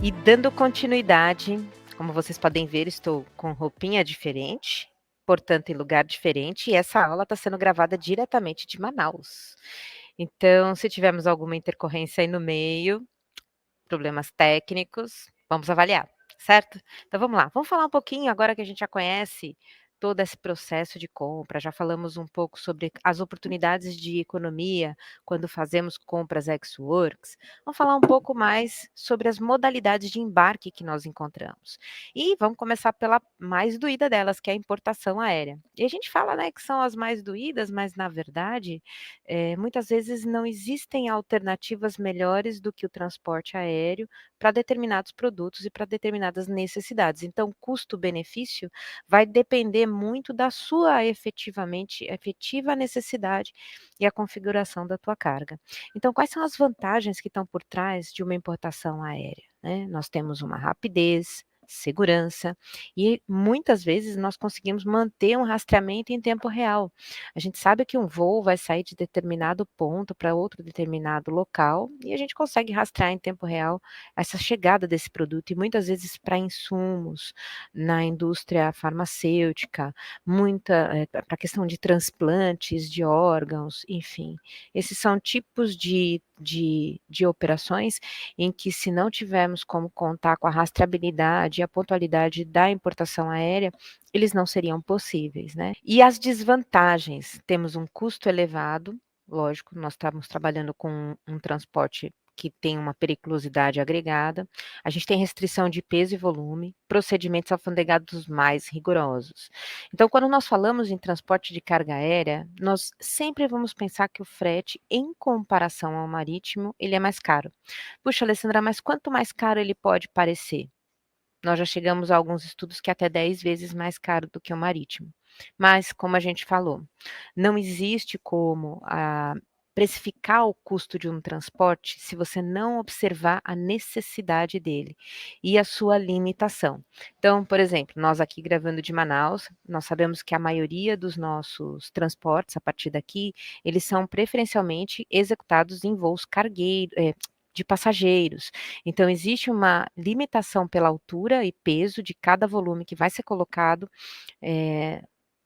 E dando continuidade, como vocês podem ver, estou com roupinha diferente, portanto, em lugar diferente, e essa aula está sendo gravada diretamente de Manaus. Então, se tivermos alguma intercorrência aí no meio, problemas técnicos, vamos avaliar, certo? Então vamos lá, vamos falar um pouquinho agora que a gente já conhece todo esse processo de compra, já falamos um pouco sobre as oportunidades de economia quando fazemos compras ex-works. Vamos falar um pouco mais sobre as modalidades de embarque que nós encontramos. E vamos começar pela mais doída delas, que é a importação aérea. E a gente fala, né, que são as mais doídas, mas na verdade muitas vezes não existem alternativas melhores do que o transporte aéreo para determinados produtos e para determinadas necessidades. Então, custo-benefício vai depender muito da sua efetiva necessidade e a configuração da tua carga. Então, quais são as vantagens que estão por trás de uma importação aérea, né? Nós temos uma rapidez, segurança e muitas vezes nós conseguimos manter um rastreamento em tempo real. A gente sabe que um voo vai sair de determinado ponto para outro determinado local e a gente consegue rastrear em tempo real essa chegada desse produto e muitas vezes para insumos na indústria farmacêutica, para a questão de transplantes de órgãos, enfim. Esses são tipos de operações em que, se não tivermos como contar com a rastreabilidade e a pontualidade da importação aérea, eles não seriam possíveis, né. E as desvantagens, temos um custo elevado, lógico, nós estamos trabalhando com um transporte que tem uma periculosidade agregada, a gente tem restrição de peso e volume, procedimentos alfandegados mais rigorosos. Então, quando nós falamos em transporte de carga aérea, nós sempre vamos pensar que o frete, em comparação ao marítimo, ele é mais caro. Puxa, Alessandra, mas quanto mais caro ele pode parecer? Nós já chegamos a alguns estudos que é até 10 vezes mais caro do que o marítimo. Mas, como a gente falou, não existe como precificar o custo de um transporte se você não observar a necessidade dele e a sua limitação. Então, por exemplo, nós aqui gravando de Manaus, nós sabemos que a maioria dos nossos transportes a partir daqui, eles são preferencialmente executados em voos de passageiros. Então, existe uma limitação pela altura e peso de cada volume que vai ser colocado, eh,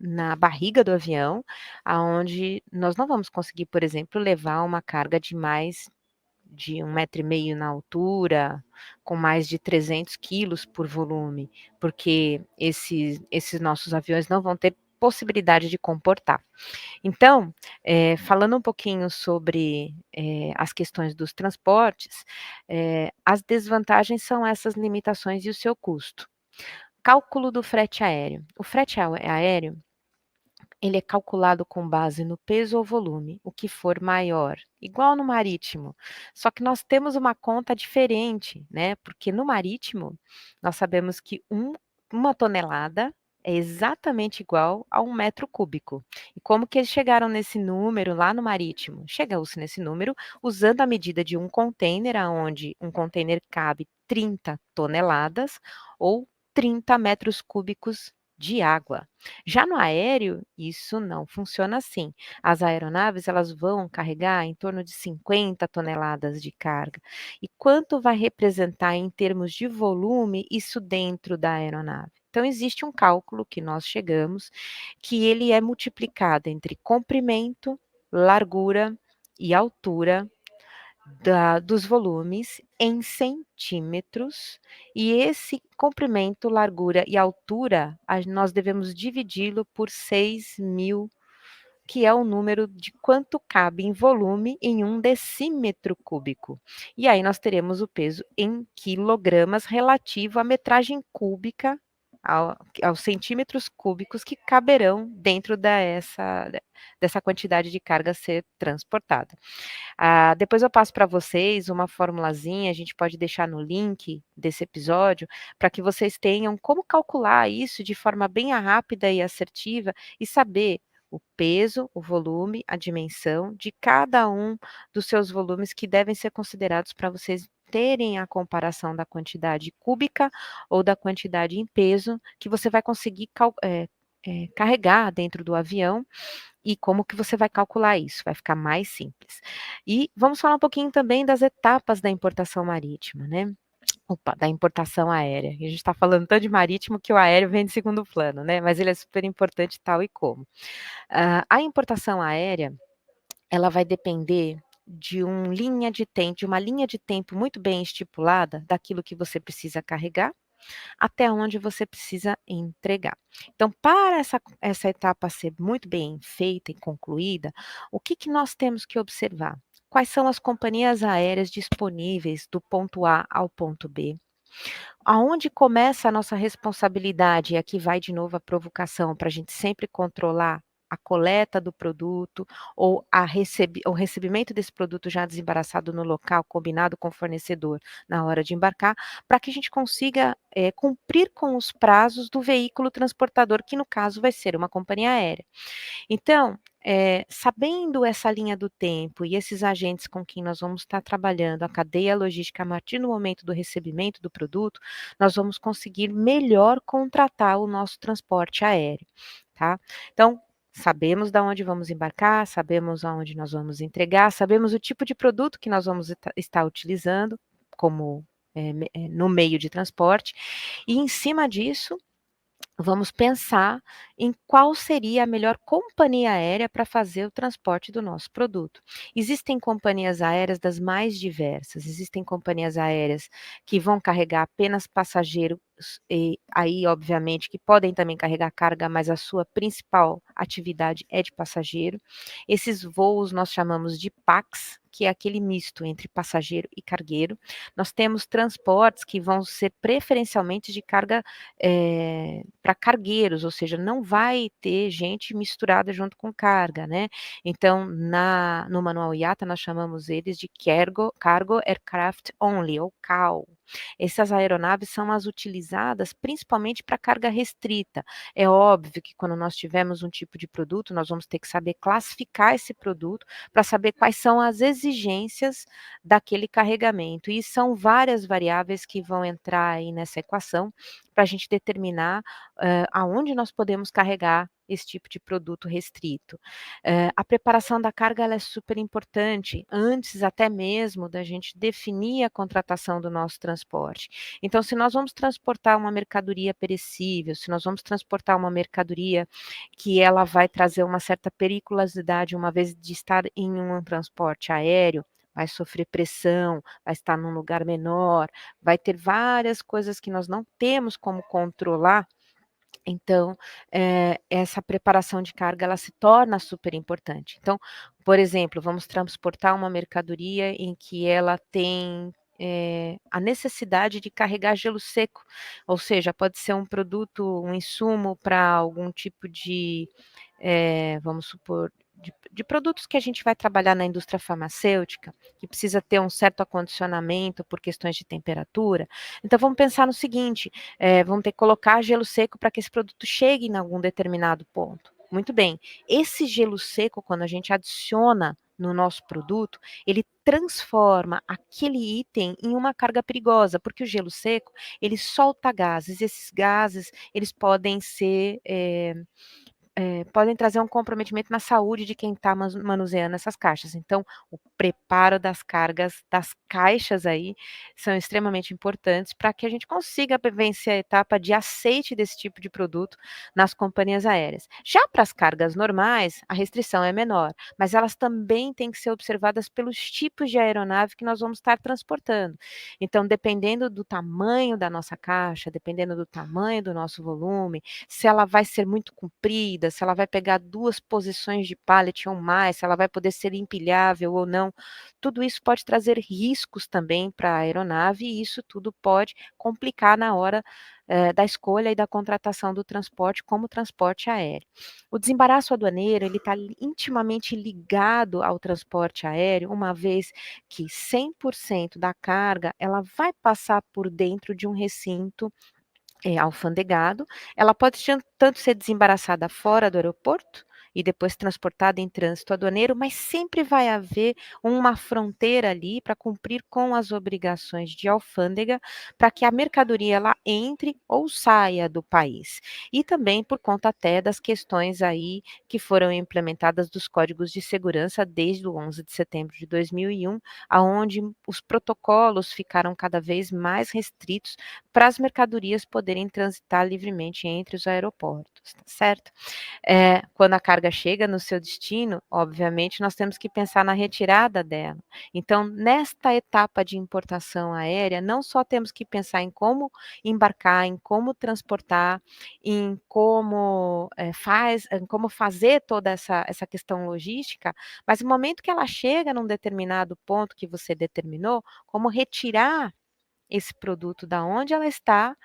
na barriga do avião, aonde nós não vamos conseguir, por exemplo, levar uma carga de mais de 1,5 m na altura, com mais de 300 quilos por volume, porque esses nossos aviões não vão ter possibilidade de comportar. Então, falando um pouquinho sobre, as questões dos transportes, as desvantagens são essas limitações e o seu custo. Cálculo do frete aéreo. O frete aéreo, ele é calculado com base no peso ou volume, o que for maior, igual no marítimo. Só que nós temos uma conta diferente, né, porque no marítimo, nós sabemos que uma tonelada é exatamente igual a 1 m3. E como que eles chegaram nesse número lá no marítimo? Chegou-se nesse número usando a medida de um container, aonde um container cabe 30 toneladas ou 30 m3 de água. Já no aéreo, isso não funciona assim. As aeronaves, elas vão carregar em torno de 50 toneladas de carga. E quanto vai representar em termos de volume isso dentro da aeronave? Então, existe um cálculo que nós chegamos, que ele é multiplicado entre comprimento, largura e altura dos volumes em centímetros, e esse comprimento, largura e altura, nós devemos dividi-lo por 6.000, que é o número de quanto cabe em volume em 1 decímetro cúbico. E aí nós teremos o peso em quilogramas relativo à metragem cúbica, aos centímetros cúbicos que caberão dentro dessa quantidade de carga a ser transportada. Depois eu passo para vocês uma formulazinha, a gente pode deixar no link desse episódio, para que vocês tenham como calcular isso de forma bem rápida e assertiva e saber o peso, o volume, a dimensão de cada um dos seus volumes que devem ser considerados para vocês terem a comparação da quantidade cúbica ou da quantidade em peso que você vai conseguir carregar dentro do avião e como que você vai calcular isso, vai ficar mais simples. E vamos falar um pouquinho também das etapas da importação marítima, né. Opa, da importação aérea. E a gente está falando tanto de marítimo que o aéreo vem de segundo plano, né, mas ele é super importante tal e como. A importação aérea, ela vai depender de uma linha de tempo muito bem estipulada daquilo que você precisa carregar, até onde você precisa entregar. Então, para essa etapa ser muito bem feita e concluída, o que que nós temos que observar? Quais são as companhias aéreas disponíveis do ponto A ao ponto B? Aonde começa a nossa responsabilidade, e aqui vai de novo a provocação para a gente sempre controlar a coleta do produto ou o recebimento desse produto já desembaraçado no local, combinado com o fornecedor na hora de embarcar, para que a gente consiga, cumprir com os prazos do veículo transportador, que no caso vai ser uma companhia aérea. Então, sabendo essa linha do tempo e esses agentes com quem nós vamos estar trabalhando, a cadeia logística a partir do momento do recebimento do produto, nós vamos conseguir melhor contratar o nosso transporte aéreo, tá. Então, sabemos da onde vamos embarcar, sabemos aonde nós vamos entregar, sabemos o tipo de produto que nós vamos estar utilizando como, no meio de transporte, e em cima disso vamos pensar em qual seria a melhor companhia aérea para fazer o transporte do nosso produto. Existem companhias aéreas das mais diversas, existem companhias aéreas que vão carregar apenas passageiros e aí obviamente que podem também carregar carga, mas a sua principal atividade é de passageiro. Esses voos nós chamamos de PAX, que é aquele misto entre passageiro e cargueiro. Nós temos transportes que vão ser preferencialmente de carga para cargueiros, ou seja, não vai ter gente misturada junto com carga, né. Então no manual IATA nós chamamos eles de Cargo Aircraft Only ou CAO. Essas aeronaves são as utilizadas principalmente para carga restrita. É óbvio que quando nós tivermos um tipo de produto, nós vamos ter que saber classificar esse produto, para saber quais são as exigências daquele carregamento, e são várias variáveis que vão entrar aí nessa equação, para a gente determinar, aonde nós podemos carregar esse tipo de produto restrito. A preparação da carga ela é super importante, antes até mesmo da gente definir a contratação do nosso transporte. Então, se nós vamos transportar uma mercadoria perecível, se nós vamos transportar uma mercadoria que ela vai trazer uma certa periculosidade, uma vez de estar em um transporte aéreo, vai sofrer pressão, vai estar num lugar menor, vai ter várias coisas que nós não temos como controlar, então, essa preparação de carga ela se torna super importante. Então, por exemplo, vamos transportar uma mercadoria em que ela tem, a necessidade de carregar gelo seco, ou seja, pode ser um produto, um insumo para algum tipo de, vamos supor, de produtos que a gente vai trabalhar na indústria farmacêutica, que precisa ter um certo acondicionamento por questões de temperatura. Então vamos pensar no seguinte, vamos ter que colocar gelo seco para que esse produto chegue em algum determinado ponto. Muito bem, esse gelo seco, quando a gente adiciona no nosso produto, ele transforma aquele item em uma carga perigosa, porque o gelo seco, ele solta gases, esses gases, eles podem ser, podem trazer um comprometimento na saúde de quem está manuseando essas caixas. Então, o preparo das cargas das caixas aí são extremamente importantes para que a gente consiga vencer a etapa de aceite desse tipo de produto nas companhias aéreas. Já para as cargas normais, a restrição é menor, mas elas também têm que ser observadas pelos tipos de aeronave que nós vamos estar transportando. Então, dependendo do tamanho da nossa caixa, dependendo do tamanho do nosso volume, se ela vai ser muito comprida, se ela vai pegar 2 posições de pallet ou mais, se ela vai poder ser empilhável ou não. Tudo isso pode trazer riscos também para a aeronave e isso tudo pode complicar na hora, da escolha e da contratação do transporte como transporte aéreo. O desembaraço aduaneiro, ele está intimamente ligado ao transporte aéreo, uma vez que 100% da carga, ela vai passar por dentro de um recinto alfandegado, ela pode tanto ser desembaraçada fora do aeroporto, e depois transportada em trânsito aduaneiro, mas sempre vai haver uma fronteira ali para cumprir com as obrigações de alfândega, para que a mercadoria ela entre ou saia do país. E também por conta até das questões aí que foram implementadas dos códigos de segurança desde o 11 de setembro de 2001, aonde os protocolos ficaram cada vez mais restritos para as mercadorias poderem transitar livremente entre os aeroportos, tá certo? Quando a carga chega no seu destino, obviamente, nós temos que pensar na retirada dela. Então, nesta etapa de importação aérea, não só temos que pensar em como embarcar, em como transportar, em como fazer toda essa questão logística, mas no momento que ela chega num determinado ponto que você determinou, como retirar esse produto da onde ela está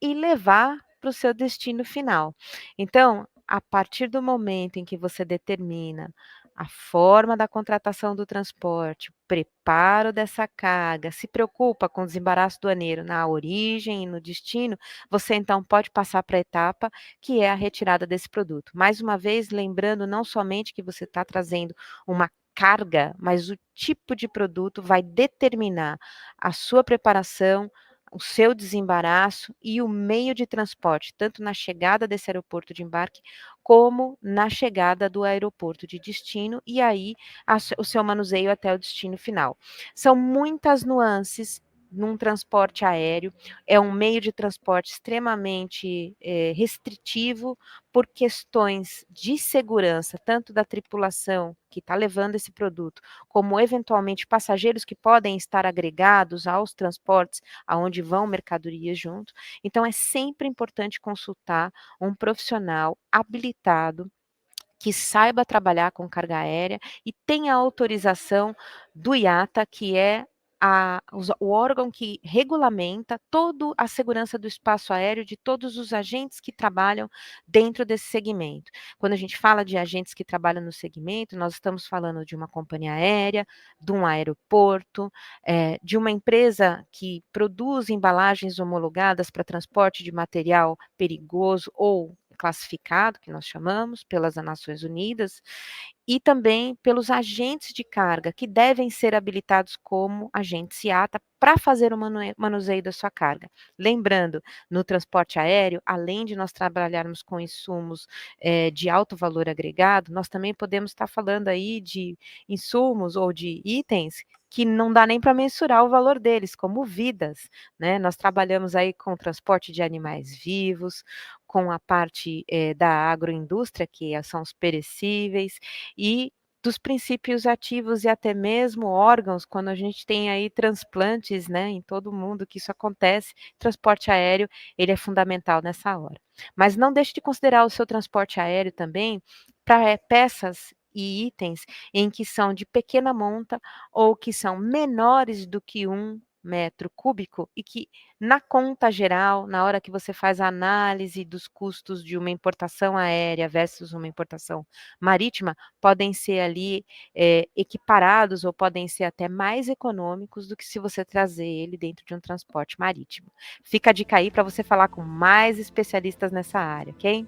e levar para o seu destino final. Então, a partir do momento em que você determina a forma da contratação do transporte, o preparo dessa carga, se preocupa com o desembaraço aduaneiro na origem e no destino, você então pode passar para a etapa que é a retirada desse produto. Mais uma vez, lembrando não somente que você está trazendo uma carga, mas o tipo de produto vai determinar a sua preparação, o seu desembaraço e o meio de transporte, tanto na chegada desse aeroporto de embarque, como na chegada do aeroporto de destino, e aí o seu manuseio até o destino final. São muitas nuances num transporte aéreo, é um meio de transporte extremamente restritivo por questões de segurança, tanto da tripulação que está levando esse produto, como eventualmente passageiros que podem estar agregados aos transportes aonde vão mercadorias junto. Então é sempre importante consultar um profissional habilitado que saiba trabalhar com carga aérea e tenha autorização do IATA, que é o órgão que regulamenta toda a segurança do espaço aéreo de todos os agentes que trabalham dentro desse segmento. Quando a gente fala de agentes que trabalham no segmento, nós estamos falando de uma companhia aérea, de um aeroporto, de uma empresa que produz embalagens homologadas para transporte de material perigoso ou classificado, que nós chamamos, pelas Nações Unidas, e também pelos agentes de carga, que devem ser habilitados como agentes IATA para fazer o manuseio da sua carga. Lembrando, no transporte aéreo, além de nós trabalharmos com insumos de alto valor agregado, nós também podemos estar falando aí de insumos ou de itens que não dá nem para mensurar o valor deles, como vidas, né? Nós trabalhamos aí com o transporte de animais vivos, com a parte da agroindústria, que são os perecíveis, e dos princípios ativos e até mesmo órgãos, quando a gente tem aí transplantes, né, em todo mundo que isso acontece, transporte aéreo, ele é fundamental nessa hora. Mas não deixe de considerar o seu transporte aéreo também para peças e itens em que são de pequena monta ou que são menores do que 1 metro cúbico e que na conta geral, na hora que você faz a análise dos custos de uma importação aérea versus uma importação marítima, podem ser ali equiparados ou podem ser até mais econômicos do que se você trazer ele dentro de um transporte marítimo. Fica a dica aí para você falar com mais especialistas nessa área, ok?